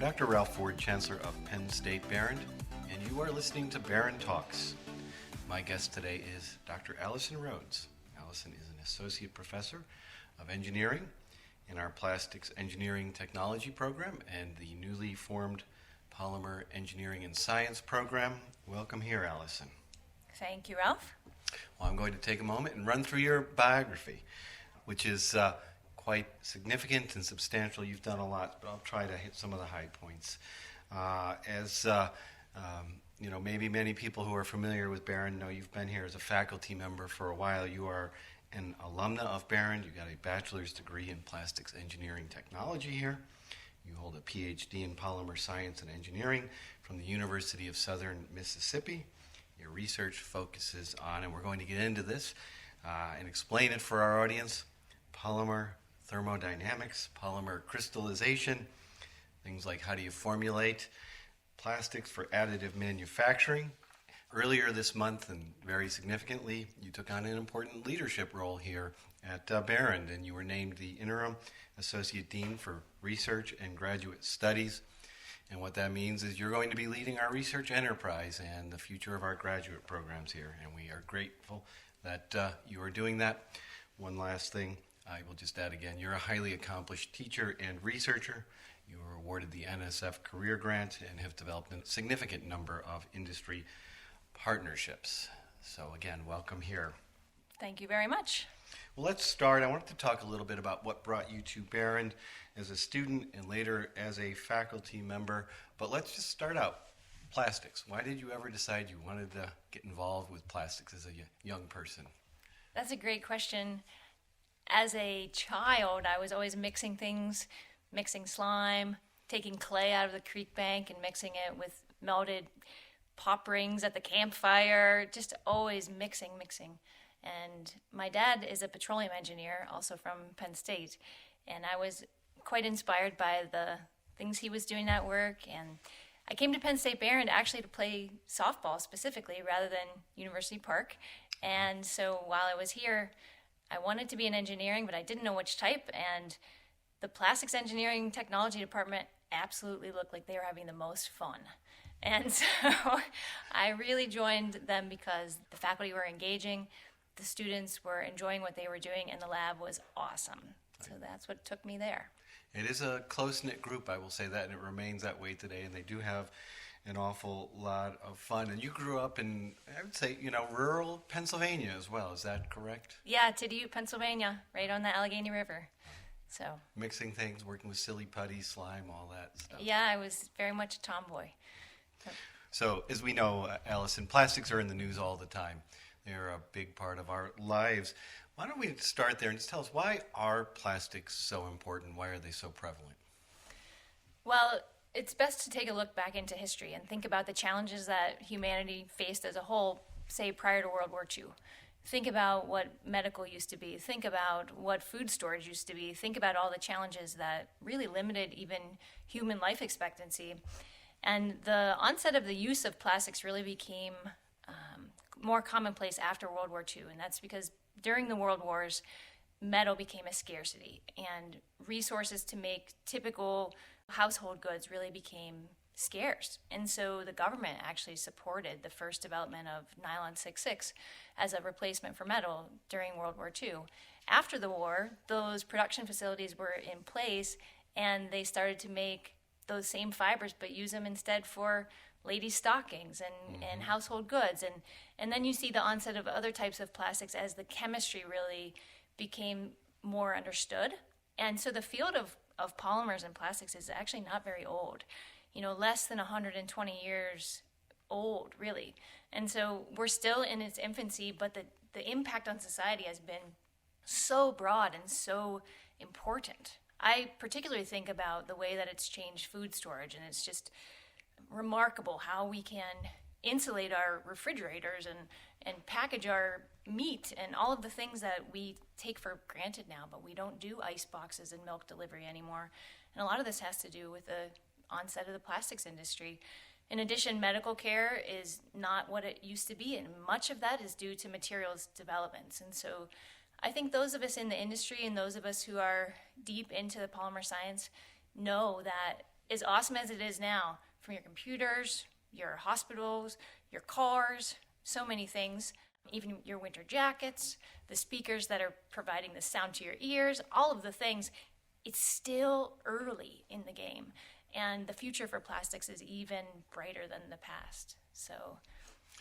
Dr. Ralph Ford, Chancellor of Penn State Behrend, and you are listening to Behrend Talks. My guest today is Dr. Allison Rhodes. Allison is an Associate Professor of Engineering in our Plastics Engineering Technology program and the newly formed Polymer Engineering and Science program. Welcome here, Allison. Thank you, Ralph. Well, I'm going to take a moment and run through your biography, which is quite significant and substantial. You've done a lot, but I'll try to hit some of the high points. Maybe many people who are familiar with Behrend know you've been here as a faculty member for a while. You are an alumna of Behrend. You got a bachelor's degree in plastics engineering technology here. You hold a PhD in polymer science and engineering from the University of Southern Mississippi. Your research focuses on, and we're going to get into this and explain it for our audience, polymer thermodynamics, polymer crystallization, things like how do you formulate plastics for additive manufacturing. Earlier this month, and very significantly, you took on an important leadership role here at Behrend, and you were named the Interim Associate Dean for Research and Graduate Studies. And what that means is you're going to be leading our research enterprise and the future of our graduate programs here, and we are grateful that you are doing that. One last thing, I will just add again, you're a highly accomplished teacher and researcher. You were awarded the NSF Career Grant and have developed a significant number of industry partnerships. So again, welcome here. Thank you very much. Well, let's start. I wanted to talk a little bit about what brought you to Behrend as a student and later as a faculty member. But let's just start out. Plastics. Why did you ever decide you wanted to get involved with plastics as a young person? That's a great question. As a child, I was always mixing things, mixing slime, taking clay out of the creek bank and mixing it with melted pop rings at the campfire, just always mixing. And my dad is a petroleum engineer, also from Penn State, and I was quite inspired by the things he was doing at work. And I came to Penn State Behrend actually to play softball specifically rather than University Park. And so while I was here, I wanted to be in engineering, but I didn't know which type, and the plastics engineering technology department absolutely looked like they were having the most fun. And so I really joined them because the faculty were engaging, the students were enjoying what they were doing, and the lab was awesome. So that's what took me there. It is a close-knit group, I will say that, and it remains that way today, and they do have an awful lot of fun. And you grew up in, I would say, rural Pennsylvania as well. Is that correct? Yeah, Tidiute, Pennsylvania, right on the Allegheny River. So mixing things, working with silly putty, slime, all that stuff. Yeah, I was very much a tomboy. So as we know, Allison, plastics are in the news all the time. They're a big part of our lives. Why don't we start there and just tell us, why are plastics so important? Why are they so prevalent? Well, it's best to take a look back into history and think about the challenges that humanity faced as a whole, say, prior to World War II. Think about what medical used to be. Think about what food storage used to be. Think about all the challenges that really limited even human life expectancy. And the onset of the use of plastics really became more commonplace after World War II, and that's because during the World Wars, metal became a scarcity, and resources to make typical household goods really became scarce. And so the government actually supported the first development of nylon 6,6 as a replacement for metal during World War II. After the war, those production facilities were in place, and they started to make those same fibers but use them instead for ladies' stockings and household goods. And then you see the onset of other types of plastics as the chemistry really became more understood. And so the field of polymers and plastics is actually not very old, less than 120 years old, really. And so we're still in its infancy, but the impact on society has been so broad and so important. I particularly think about the way that it's changed food storage, and it's just remarkable how we can insulate our refrigerators and package our meat and all of the things that we take for granted now, but we don't do ice boxes and milk delivery anymore. And a lot of this has to do with the onset of the plastics industry. In addition, medical care is not what it used to be, and much of that is due to materials developments. And so I think those of us in the industry and those of us who are deep into the polymer science know that as awesome as it is now, from your computers, your hospitals, your cars, so many things, even your winter jackets, the speakers that are providing the sound to your ears, all of the things, it's still early in the game. And the future for plastics is even brighter than the past. So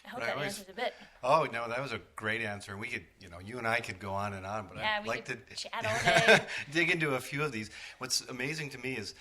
I hope that answers a bit. Oh, no, that was a great answer. We could, you and I could go on and on, but I'd like to chat all day. dig into a few of these. What's amazing to me is,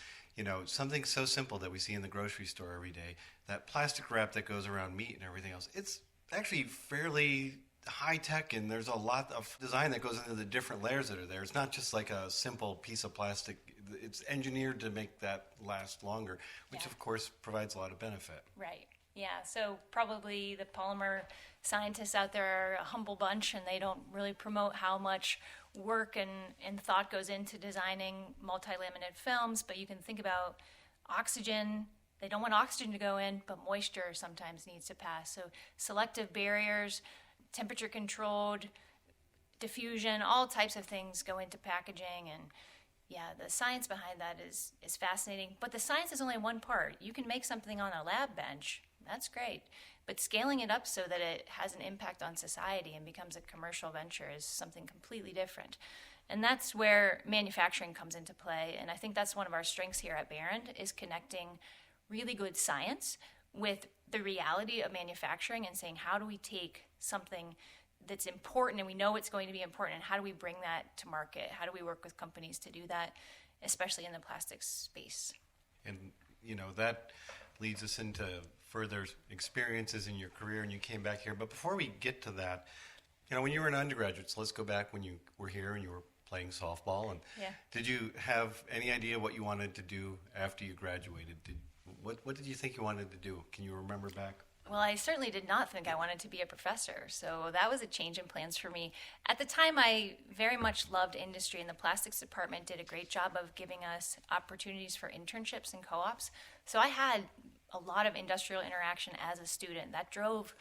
something so simple that we see in the grocery store every day, that plastic wrap that goes around meat and everything else, it's actually fairly high tech, and there's a lot of design that goes into the different layers that are there. It's not just like a simple piece of plastic. It's engineered to make that last longer, which of course provides a lot of benefit. Right. Yeah. So probably the polymer scientists out there are a humble bunch, and they don't really promote how much work and thought goes into designing multi-laminate films. But you can think about oxygen. They don't want oxygen to go in, but moisture sometimes needs to pass. So selective barriers, temperature controlled, diffusion, all types of things go into packaging. And yeah, the science behind that is fascinating. But the science is only one part. You can make something on a lab bench. That's great. But scaling it up so that it has an impact on society and becomes a commercial venture is something completely different. And that's where manufacturing comes into play. And I think that's one of our strengths here at Behrind, is connecting really good science with the reality of manufacturing and saying, how do we take something that's important and we know it's going to be important, and how do we bring that to market? How do we work with companies to do that, especially in the plastics space? And, that leads us into further experiences in your career, and you came back here. But before we get to that, when you were an undergraduate, so let's go back when you were here and you were playing softball. And did you have any idea what you wanted to do after you graduated? What did you think you wanted to do? Can you remember back? Well, I certainly did not think I wanted to be a professor, so that was a change in plans for me. At the time, I very much loved industry, and the plastics department did a great job of giving us opportunities for internships and co-ops. So I had a lot of industrial interaction as a student. That drove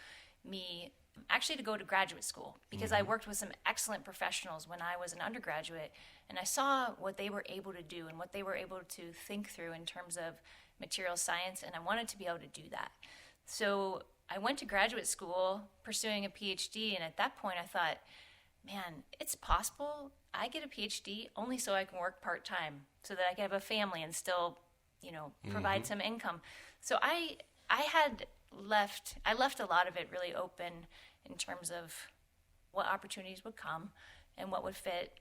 me actually to go to graduate school, because I worked with some excellent professionals when I was an undergraduate, and I saw what they were able to do and what they were able to think through in terms of material science, and I wanted to be able to do that. So I went to graduate school pursuing a PhD, and at that point I thought, man, it's possible I get a PhD only so I can work part-time, so that I can have a family and still, provide some income. So I left a lot of it really open in terms of what opportunities would come and what would fit,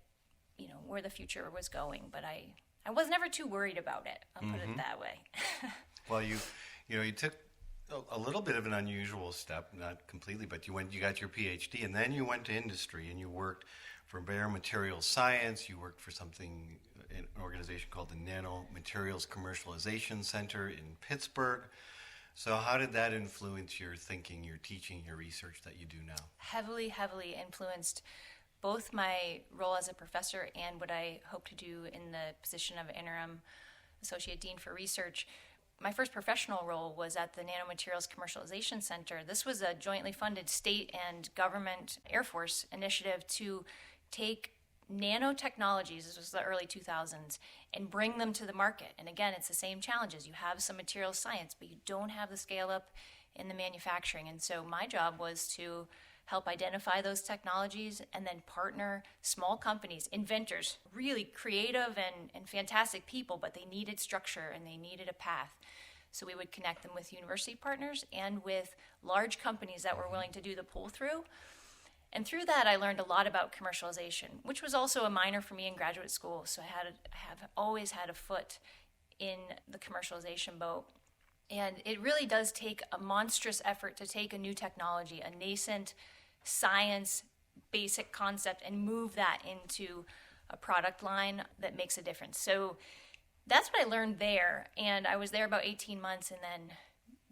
where the future was going. But I was never too worried about it. I'll put it that way. Well, you took a little bit of an unusual step, not completely, but you got your PhD, and then you went to industry, and you worked for Bayer Materials Science. You worked for an organization called the Nanomaterials Commercialization Center in Pittsburgh. So how did that influence your thinking, your teaching, your research that you do now? Heavily, heavily influenced both my role as a professor and what I hope to do in the position of interim associate dean for research. My first professional role was at the Nanomaterials Commercialization Center. This was a jointly funded state and government Air Force initiative to take nanotechnologies, this was the early 2000s, and bring them to the market. And again, it's the same challenges. You have some material science, but you don't have the scale up in the manufacturing. And so my job was to help identify those technologies and then partner small companies, inventors, really creative and fantastic people, but they needed structure and they needed a path. So we would connect them with university partners and with large companies that were willing to do the pull-through. And through that, I learned a lot about commercialization, which was also a minor for me in graduate school. So I have always had a foot in the commercialization boat. And it really does take a monstrous effort to take a new technology, a nascent science basic concept, and move that into a product line that makes a difference. So that's what I learned there. And I was there about 18 months, and then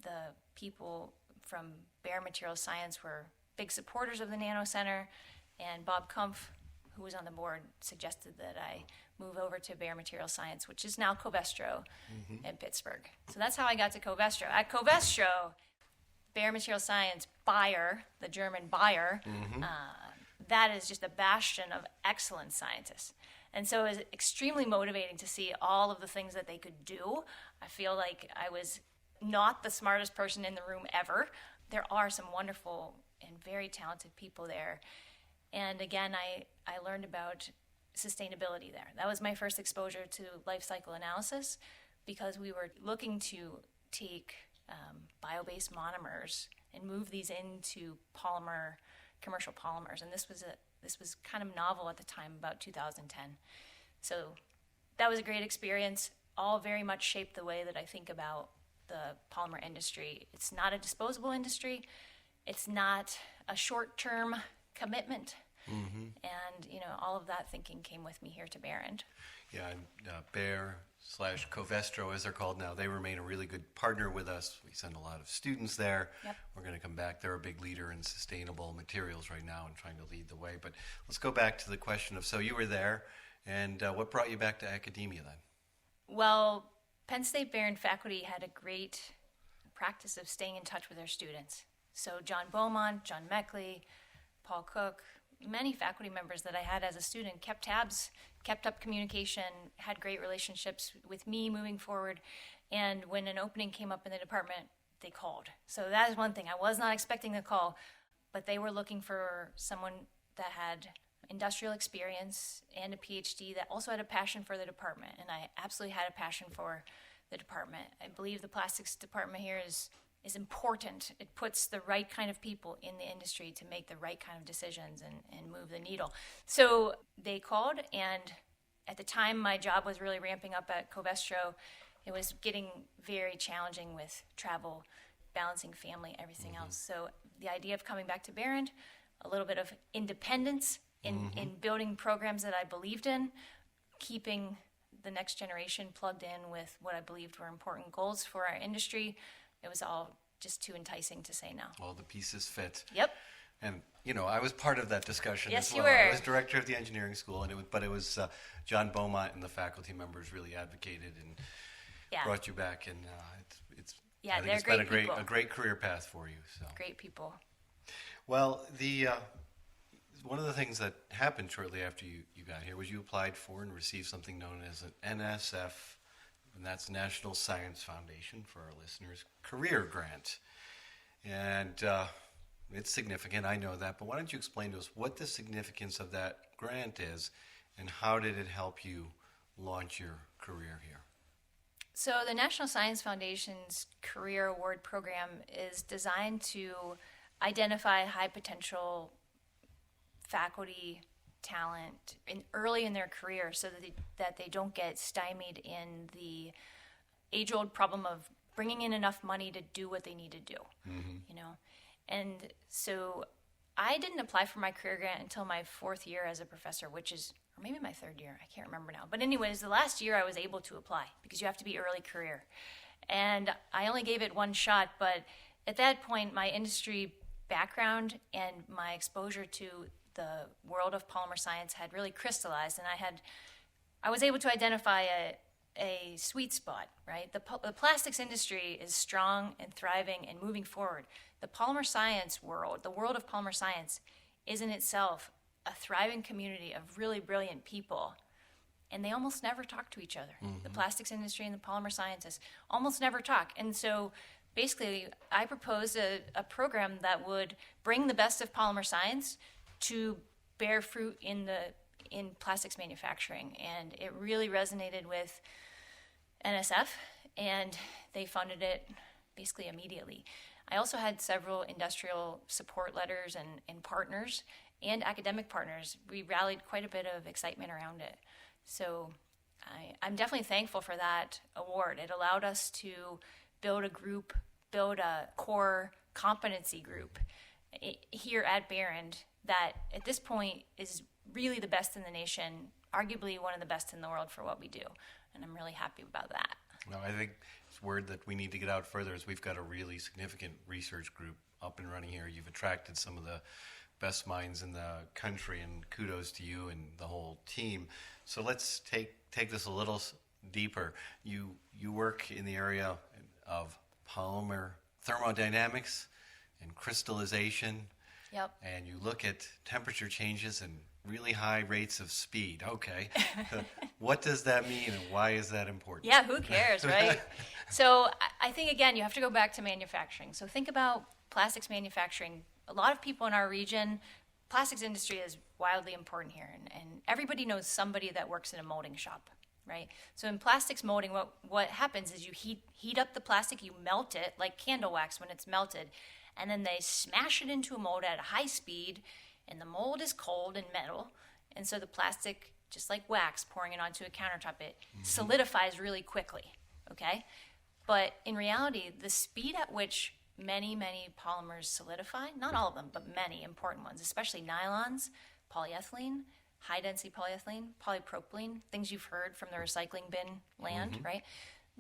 the people from Bayer Materials Science were big supporters of the Nano Center, and Bob Kumpf, who was on the board, suggested that I move over to Bayer Materials Science, which is now Covestro in Pittsburgh. So that's how I got to Covestro. At Covestro, Bayer Materials Science, Bayer, the German Bayer, that is just a bastion of excellent scientists. And so it was extremely motivating to see all of the things that they could do. I feel like I was not the smartest person in the room ever. There are some wonderful and very talented people there. And again, I learned about sustainability there. That was my first exposure to life cycle analysis, because we were looking to take bio-based monomers and move these into commercial polymers. And this was kind of novel at the time, about 2010. So that was a great experience, all very much shaped the way that I think about the polymer industry. It's not a disposable industry. It's not a short-term commitment. And, all of that thinking came with me here to Barron. Yeah, and Bayer/Covestro, as they're called now, they remain a really good partner with us. We send a lot of students there. Yep. We're going to come back. They're a big leader in sustainable materials right now and trying to lead the way. But let's go back to the question of, so you were there, and what brought you back to academia then? Well, Penn State Barron faculty had a great practice of staying in touch with their students. So John Beaumont, John Meckley, Paul Cook, many faculty members that I had as a student kept tabs, kept up communication, had great relationships with me moving forward. And when an opening came up in the department, they called. So that is one thing. I was not expecting the call, but they were looking for someone that had industrial experience and a PhD that also had a passion for the department. And I absolutely had a passion for the department. I believe the plastics department here is important. It puts the right kind of people in the industry to make the right kind of decisions and move the needle. So they called, and at the time my job was really ramping up at Covestro. It was getting very challenging with travel, balancing family, everything else. So the idea of coming back to Barron, a little bit of independence in building programs that I believed in, keeping the next generation plugged in with what I believed were important goals for our industry. It was all just too enticing to say no. All the pieces fit. Yep. And, I was part of that discussion Yes, as you well. were. I was director of the engineering school, and it was John Beaumont and the faculty members really advocated and Yeah. brought you back, and it's Yeah, I think they're it's been great people. a great career path for you. So Great people. well, the one of the things that happened shortly after you got here was you applied for and received something known as an NSF, and that's National Science Foundation for our listeners, career grant. And it's significant, I know that, but why don't you explain to us what the significance of that grant is, and how did it help you launch your career here? So the National Science Foundation's Career Award Program is designed to identify high potential faculty talent early in their career, so that they don't get stymied in the age-old problem of bringing in enough money to do what they need to do. And so I didn't apply for my career grant until my 4th year as a professor, or maybe my 3rd year, I can't remember now. But anyways, the last year I was able to apply, because you have to be early career. And I only gave it one shot, but at that point my industry background and my exposure to the world of polymer science had really crystallized, and I was able to identify a sweet spot, right? The plastics industry is strong and thriving and moving forward. The polymer science world, the world of polymer science, is in itself a thriving community of really brilliant people, and they almost never talk to each other. The plastics industry and the polymer scientists almost never talk. And so basically I proposed a program that would bring the best of polymer science to bear fruit in plastics manufacturing. And it really resonated with NSF, and they funded it basically immediately. I also had several industrial support letters and partners and academic partners. We rallied quite a bit of excitement around it. So I'm definitely thankful for that award. It allowed us to build a core competency group here at Barron that at this point is really the best in the nation, arguably one of the best in the world for what we do. And I'm really happy about that. No, I think it's word that we need to get out further is we've got a really significant research group up and running here. You've attracted some of the best minds in the country, and kudos to you and the whole team. So let's take this a little deeper. You work in the area of polymer thermodynamics and crystallization. Yep. And you look at temperature changes and really high rates of speed. Okay. What does that mean and why is that important? Yeah, who cares, right? So I think, again, you have to go back to manufacturing. So think about plastics manufacturing. A lot of people in our region, plastics industry is wildly important here, and everybody knows somebody that works in a molding shop, right? So in plastics molding, what happens is you heat up the plastic, you melt it like candle wax when it's melted, and then they smash it into a mold at a high speed, and the mold is cold and metal, and so the plastic, just like wax pouring it onto a countertop, it solidifies really quickly, okay? But in reality, the speed at which many polymers solidify, not all of them, but many important ones, especially nylons, polyethylene, high density polyethylene, polypropylene, things you've heard from the recycling bin land, right?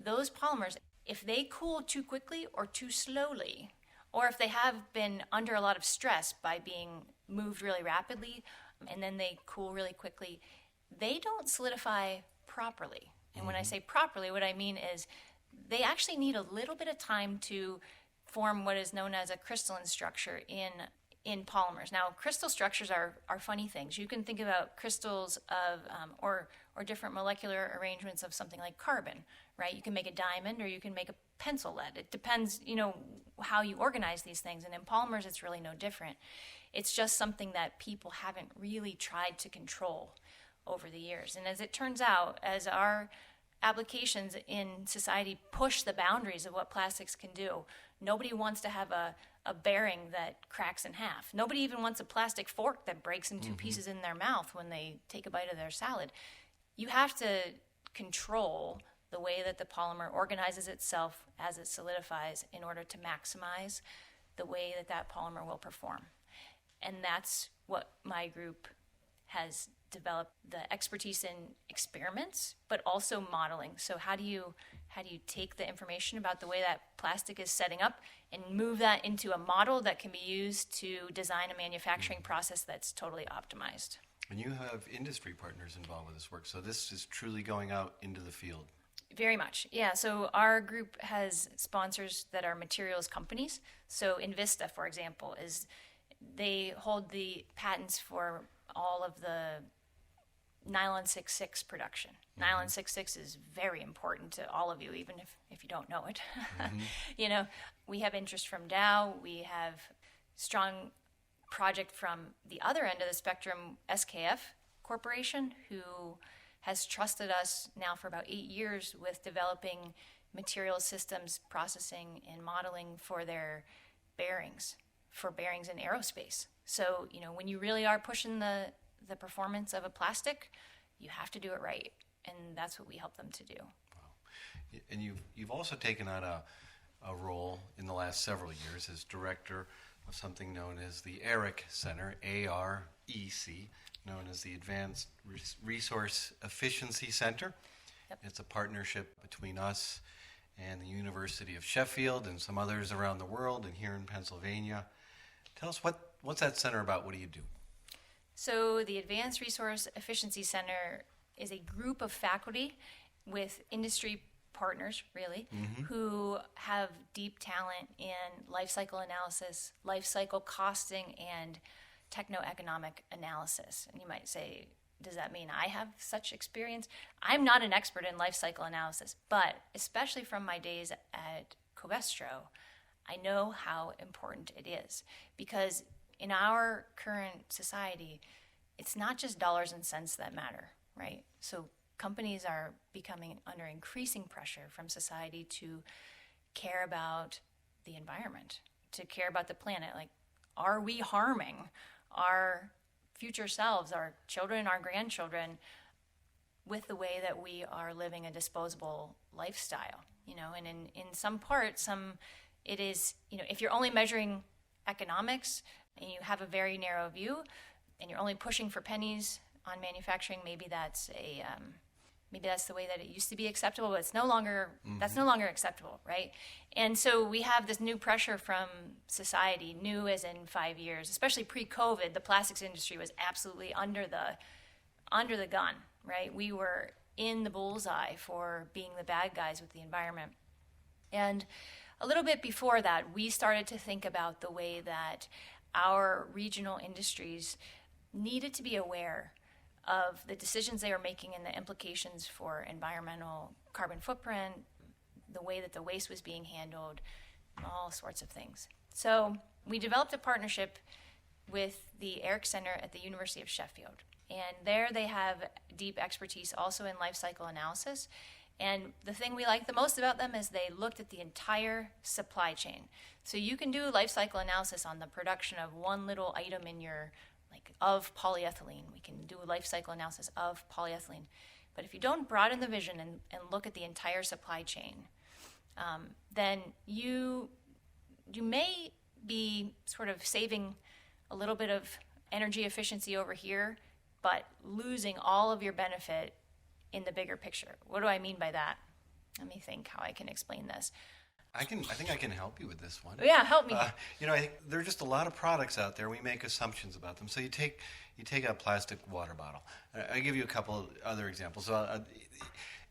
Those polymers, if they cool too quickly or too slowly, or if they have been under a lot of stress by being moved really rapidly and then they cool really quickly, they don't solidify properly. And when I say properly, what I mean is they actually need a little bit of time to form what is known as a crystalline structure in polymers. Now, crystal structures are funny things. You can think about crystals of, or different molecular arrangements of something like carbon, right? You can make a diamond or you can make a pencil lead. It depends, how you organize these things. And in polymers, it's really no different. It's just something that people haven't really tried to control over the years. And as it turns out, as our applications in society push the boundaries of what plastics can do, nobody wants to have a bearing that cracks in half. Nobody even wants a plastic fork that breaks in two pieces in their mouth when they take a bite of their salad. You have to control the way that the polymer organizes itself as it solidifies in order to maximize the way that that polymer will perform. And that's what my group has developed the expertise in experiments, but also modeling. So how do you take the information about the way that plastic is setting up and move that into a model that can be used to design a manufacturing process that's totally optimized? And you have industry partners involved with this work, so this is truly going out into the field. Very much, yeah. So our group has sponsors that are materials companies. So Invista, for example, they hold the patents for all of the nylon 6,6 production. Nylon 6,6 is very important to all of you, even if you don't know it. We have interest from Dow. We have strong project from the other end of the spectrum, SKF Corporation, who has trusted us now for about 8 years with developing material systems processing and modeling for their bearings in aerospace. So, when you really are pushing the performance of a plastic, you have to do it right, and that's what we help them to do. Wow. And you've also taken on a role in the last several years as director of something known as the AREC Center, AREC, known as the Advanced Resource Efficiency Center. Yep. It's a partnership between us and the University of Sheffield and some others around the world and here in Pennsylvania. Tell us, what's that center about? What do you do? So the Advanced Resource Efficiency Center is a group of faculty with industry partners, really, who have deep talent in life cycle analysis, life cycle costing, and techno-economic analysis. And you might say, does that mean I have such experience? I'm not an expert in life cycle analysis, but especially from my days at Covestro, I know how important it is, because in our current society, it's not just dollars and cents that matter, right? So companies are becoming under increasing pressure from society to care about the environment, to care about the planet. Like, are we harming our future selves, our children, our grandchildren, with the way that we are living a disposable lifestyle? And in some parts, it is, if you're only measuring economics and you have a very narrow view and you're only pushing for pennies on manufacturing, maybe that's the way that it used to be acceptable, but it's no longer, that's no longer acceptable, right? And so we have this new pressure from society, new as in 5 years, especially pre-COVID. The plastics industry was absolutely under the gun, right? We were in the bullseye for being the bad guys with the environment. And a little bit before that, we started to think about the way that our regional industries needed to be aware of the decisions they were making and the implications for environmental carbon footprint, the way that the waste was being handled, all sorts of things. So we developed a partnership with the Eric Center at the University of Sheffield. And there they have deep expertise also in life cycle analysis. And the thing we like the most about them is they looked at the entire supply chain. So you can do life cycle analysis on the production of one little item in your, like, of polyethylene. We can do a life cycle analysis of polyethylene. But if you don't broaden the vision and look at the entire supply chain, then you may be sort of saving a little bit of energy efficiency over here, but losing all of your benefit in the bigger picture. What do I mean by that? Let me think how I can explain this. I think I can help you with this one. Yeah, help me. I think there are just a lot of products out there. We make assumptions about them. So you take a plastic water bottle. I give you a couple of other examples.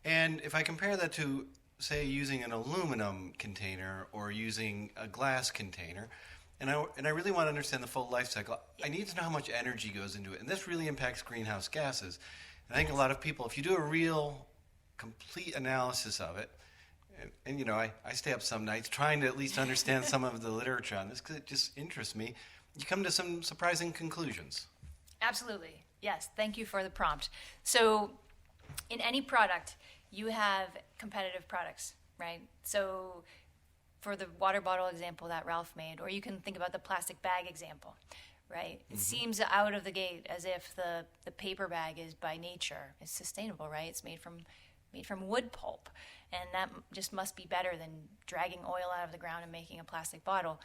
And if I compare that to, say, using an aluminum container or using a glass container, and I really want to understand the full life cycle, I need to know how much energy goes into it. And this really impacts greenhouse gases. And I think a lot of people, if you do a real, complete analysis of it, and I stay up some nights trying to at least understand some of the literature on this because it just interests me, you come to some surprising conclusions. Absolutely. Yes. Thank you for the prompt. So in any product, you have competitive products, right? So for the water bottle example that Ralph made, or you can think about the plastic bag example, right? It seems out of the gate as if the paper bag is by nature, it's sustainable, right? It's made from wood pulp, and that just must be better than dragging oil out of the ground and making a plastic bottle.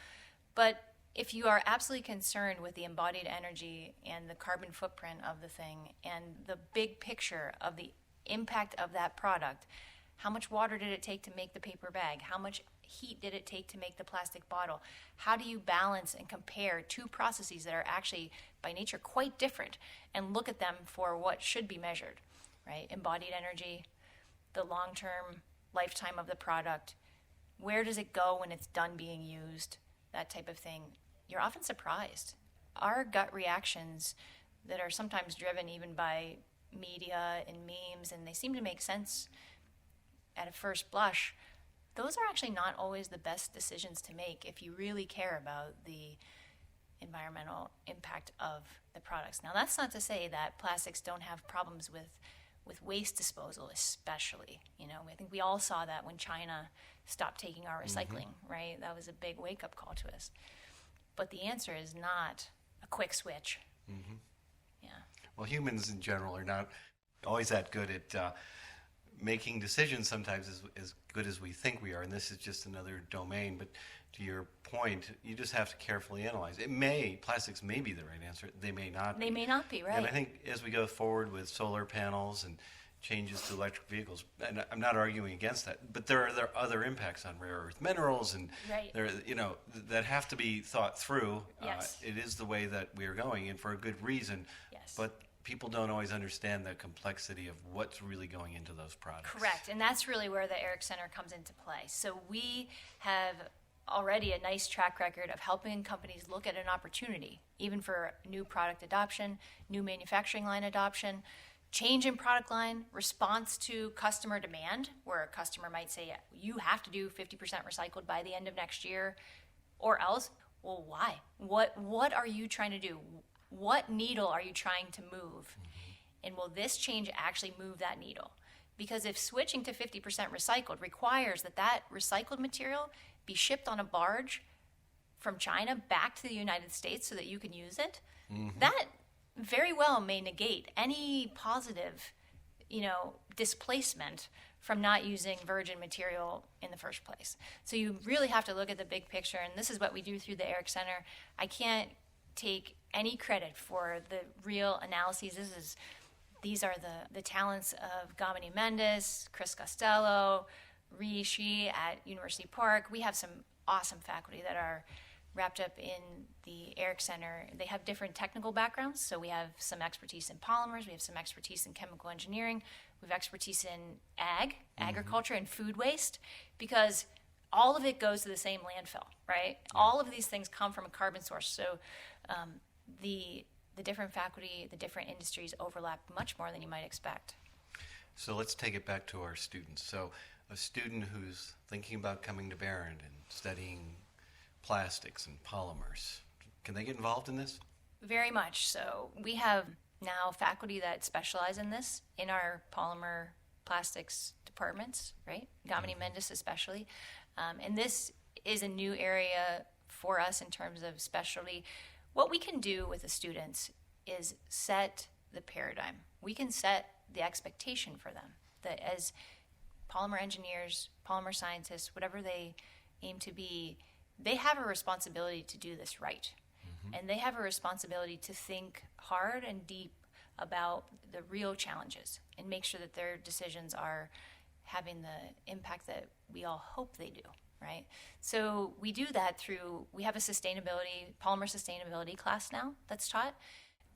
But if you are absolutely concerned with the embodied energy and the carbon footprint of the thing and the big picture of the impact of that product, how much water did it take to make the paper bag? How much heat did it take to make the plastic bottle? How do you balance and compare two processes that are actually by nature quite different and look at them for what should be measured, right? Embodied energy, the long-term lifetime of the product, where does it go when it's done being used, that type of thing. You're often surprised. Our gut reactions that are sometimes driven even by media and memes, and they seem to make sense at a first blush, those are actually not always the best decisions to make if you really care about the environmental impact of the products. Now, that's not to say that plastics don't have problems with waste disposal, especially. I think we all saw that when China stopped taking our recycling, right? That was a big wake-up call to us. But the answer is not a quick switch. Yeah. Well, humans in general are not always that good at making decisions sometimes as good as we think we are, and this is just another domain. But to your point, you just have to carefully analyze. Plastics may be the right answer. They may not. They may not be, right? And I think as we go forward with solar panels and changes to electric vehicles, and I'm not arguing against that, but there are other impacts on rare earth minerals, and right. That have to be thought through. Yes. It is the way that we are going, and for a good reason. Yes. But people don't always understand the complexity of what's really going into those products. Correct, and that's really where the Eric Center comes into play. So we have already a nice track record of helping companies look at an opportunity, even for new product adoption, new manufacturing line adoption, change in product line, response to customer demand, where a customer might say, you have to do 50% recycled by the end of next year, or else, well, why? What are you trying to do? What needle are you trying to move? And will this change actually move that needle? Because if switching to 50% recycled requires that recycled material be shipped on a barge from China back to the United States so that you can use it, that very well may negate any positive, displacement from not using virgin material in the first place. So you really have to look at the big picture, and this is what we do through the Eric Center. I can't take any credit for the real analyses. These are the talents of Gamini Mendes, Chris Costello, Rishi at University Park. We have some awesome faculty that are wrapped up in the Eric Center. They have different technical backgrounds, so we have some expertise in polymers, we have some expertise in chemical engineering, we have expertise in agriculture and food waste, because all of it goes to the same landfill, right? All of these things come from a carbon source. So the different faculty, the different industries overlap much more than you might expect. So let's take it back to our students. So a student who's thinking about coming to Barron and studying plastics and polymers, can they get involved in this? Very much so. We have now faculty that specialize in this in our polymer plastics departments, right? Gamini Mendis especially. And this is a new area for us in terms of specialty. What we can do with the students is set the paradigm. We can set the expectation for them that as polymer engineers, polymer scientists, whatever they aim to be, they have a responsibility to do this right. And they have a responsibility to think hard and deep about the real challenges and make sure that their decisions are having the impact that we all hope they do, right? So we do that through, we have a polymer sustainability class now that's taught.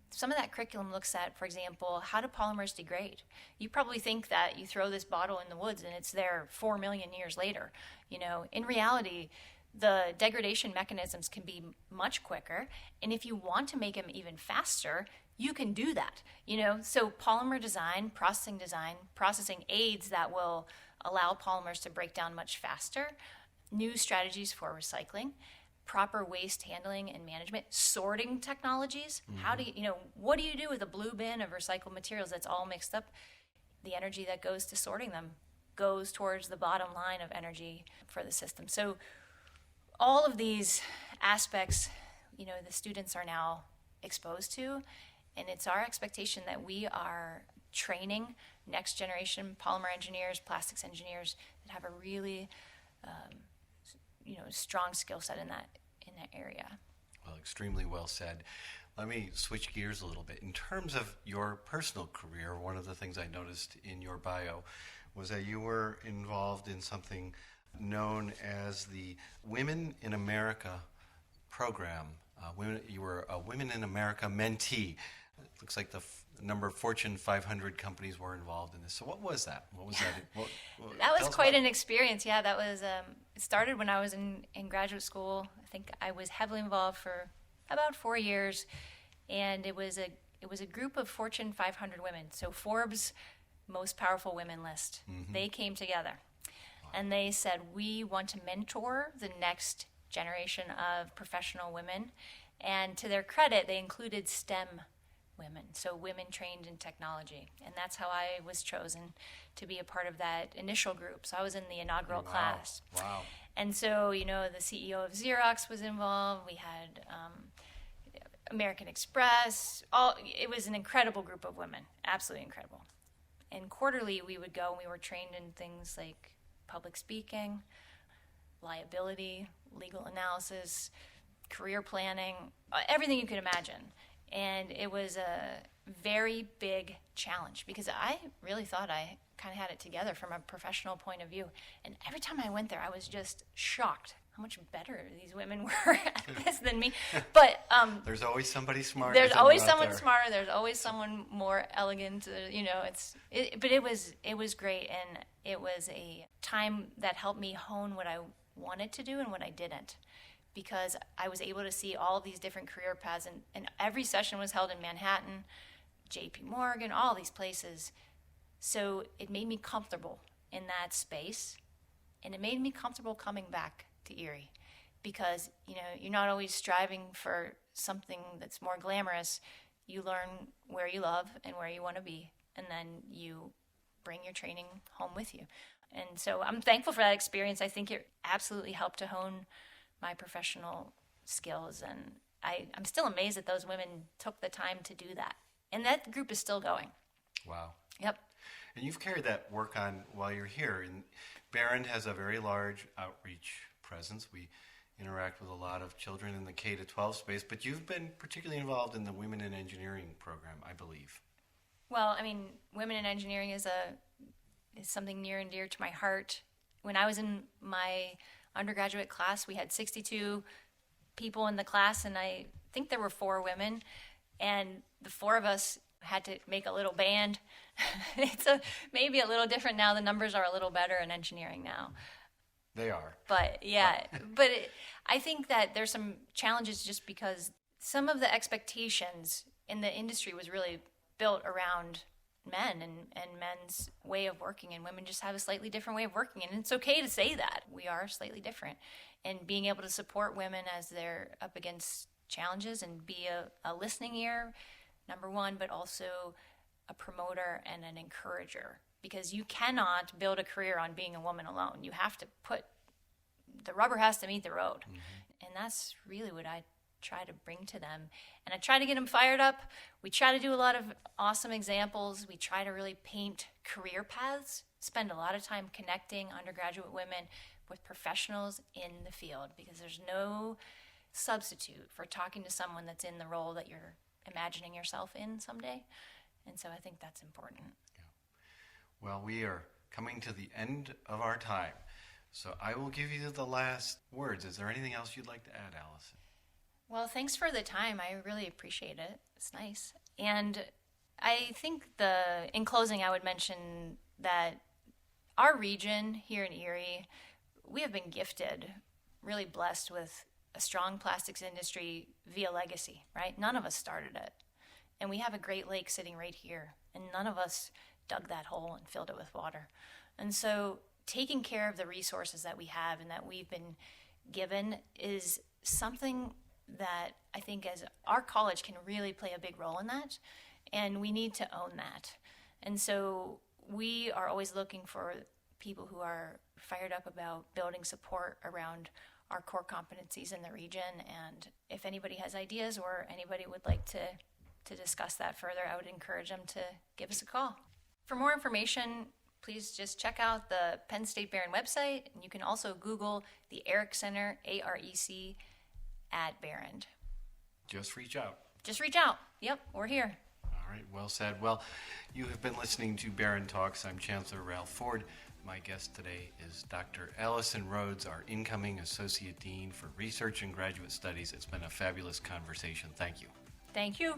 Some of that curriculum looks at, for example, how do polymers degrade? You probably think that you throw this bottle in the woods and it's there 4 million years later. In reality, the degradation mechanisms can be much quicker, and if you want to make them even faster, you can do that. So polymer design, processing aids that will allow polymers to break down much faster, new strategies for recycling, proper waste handling and management, sorting technologies. How do what do you do with a blue bin of recycled materials that's all mixed up? The energy that goes to sorting them goes towards the bottom line of energy for the system. So all of these aspects, the students are now exposed to, and it's our expectation that we are training next generation polymer engineers, plastics engineers that have a really, strong skill set in that area. Well, extremely well said. Let me switch gears a little bit. In terms of your personal career, one of the things I noticed in your bio was that you were involved in something known as the Women in America program. You were a Women in America mentee. It looks like the number of Fortune 500 companies were involved in this. So what was that? What was that? That was quite an experience. Yeah, that was. It started when I was in graduate school. I think I was heavily involved for about 4 years, and it was a group of Fortune 500 women. So Forbes' most powerful women list. They came together. And they said, we want to mentor the next generation of professional women. And to their credit, they included STEM women, so women trained in technology. And that's how I was chosen to be a part of that initial group. So I was in the inaugural class. Wow. And so, the CEO of Xerox was involved. We had American Express. It was an incredible group of women, absolutely incredible. And quarterly, we would go and we were trained in things like public speaking, liability, legal analysis, career planning, everything you could imagine. And it was a very big challenge because I really thought I kind of had it together from a professional point of view. And every time I went there, I was just shocked how much better these women were at this than me. But there's always somebody smarter. There's always someone there. smarter. There's always someone more elegant. But it was great, and it was a time that helped me hone what I wanted to do and what I didn't, because I was able to see all of these different career paths, and every session was held in Manhattan, J.P. Morgan, all these places. So it made me comfortable in that space, and it made me comfortable coming back to Erie, because you're not always striving for something that's more glamorous. You learn where you love and where you want to be, and then you bring your training home with you. And so I'm thankful for that experience. I think it absolutely helped to hone my professional skills, and I'm still amazed that those women took the time to do that. And that group is still going. Wow. Yep. And you've carried that work on while you're here. And Barron has a very large outreach presence. We interact with a lot of children in the K-12 space, but you've been particularly involved in the Women in Engineering program, I believe. Well, Women in Engineering is something near and dear to my heart. When I was in my undergraduate class, we had 62 people in the class, and I think there were 4 women, and the 4 of us had to make a little band. It's maybe a little different now. The numbers are a little better in engineering now. They are. But yeah, but I think that there's some challenges just because some of the expectations in the industry was really built around men and men's way of working, and women just have a slightly different way of working, and it's okay to say that we are slightly different, and being able to support women as they're up against challenges and be a listening ear, number one, but also a promoter and an encourager, because you cannot build a career on being a woman alone. You have to the rubber has to meet the road. And that's really what I try to bring to them. And I try to get them fired up. We try to do a lot of awesome examples. We try to really paint career paths, spend a lot of time connecting undergraduate women with professionals in the field, because there's no substitute for talking to someone that's in the role that you're imagining yourself in someday. And so I think that's important. Well, we are coming to the end of our time, so I will give you the last words. Is there anything else you'd like to add, Allison? Well, thanks for the time. I really appreciate it. It's nice. And I think in closing, I would mention that our region here in Erie, we have been gifted, really blessed with a strong plastics industry via legacy, right? None of us started it. And we have a Great Lake sitting right here, and none of us dug that hole and filled it with water. And so taking care of the resources that we have and that we've been given is something that I think as our college can really play a big role in that, and we need to own that. And so we are always looking for people who are fired up about building support around our core competencies in the region. And if anybody has ideas or anybody would like to discuss that further, I would encourage them to give us a call. For more information, please just check out the Penn State Barron website, and you can also Google the AREC Center, AREC, at Barron. Just reach out. Just reach out. Yep, we're here. All right, well said. Well, you have been listening to Barron Talks. I'm Chancellor Ralph Ford. My guest today is Dr. Allison Rhodes, our incoming Associate Dean for Research and Graduate Studies. It's been a fabulous conversation. Thank you. Thank you.